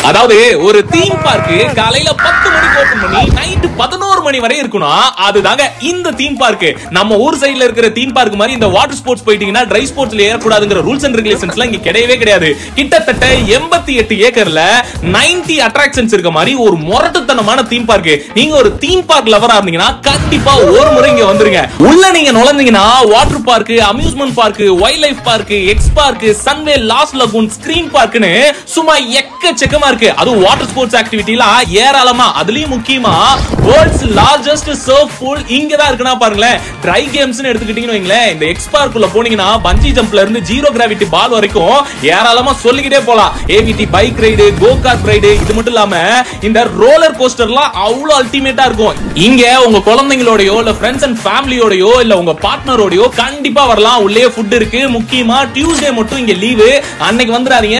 அதாவது ஒரு theme park காலையில 10 மணிக்கு ஓபன் பண்ணி நைட் 11 மணி வரை இருக்கணும். அதுதாங்க இந்த தீம் பார்க். நம்ம ஊர் சைடுல இருக்கிற தீம் பார்க் மாதிரி இந்த வாட்டர் ஸ்போர்ட்ஸ் போயிட்டீங்கன்னா ட்ரை ஸ்போர்ட்ஸ்ல ஏறக்கூடாதுங்கிற ரூல்ஸ் அண்ட் ரெகுலேஷன்ஸ்லாம் இங்க கிடையவே கிடையாது. கிட்டத்தட்ட 88 ஏக்கர்ல 90 அட்ராக்ஷன்ஸ் இருக்க மாதிரி ஒரு முரட்டுத்தனமான தீம் பார்க். நீங்க ஒரு தீம் பார்க் லவரா இருந்தீங்கன்னா கண்டிப்பா ஒரு முறை இங்க வந்துருங்க. உள்ள நீங்க நுழைஞ்சீங்கன்னா water park, amusement park, wild life park, X park, Sunway, lost lagoon, screen பார்க்னு சும்மா எக்கச்சக்கமா இருக்கு. அது வாட்டர் ஸ்போர்ட்ஸ் ஆக்டிவிட்டிலாம் ஏராளமா. அதுலயும் முக்கியமா வேர்ல்ட்ஸ் லார்ஜஸ்ட் சர்ஃப் பூல் இங்க தான் இருக்குனா பாருங்களேன். ட்ரை கேம்ஸ்னு எடுத்துக்கிட்டீங்கன்னு வைங்களேன், இந்த எக்ஸ் பார்க்குள்ள போனீங்கன்னா பஞ்சி ஜம்ப்ல இருந்து ஜீரோ கிராவிட்டி பால் வரைக்கும் ஏராளமா சொல்லிக்கிட்டே போலாம். ஏவிடி பைக் ரைடு, கோ கார்ட் ரைடு, இது மட்டும் இல்லாம இந்த ரோலர் கோஸ்டர்லாம் அவ்வளவு அல்டிமேட்டா இருக்கும். இங்க உங்க குழந்தைங்களோடயோ இல்ல ஃப்ரெண்ட்ஸ் அண்ட் ஃபேமிலியோடயோ இல்ல உங்க பார்ட்னரோடயோ கண்டிப்பா வரலாம். உள்ளே ஃபுட் இருக்கு. முக்கியமா டியூஸ்டே மட்டும் இங்க லீவு. அன்னைக்கு வந்துடாதீங்க.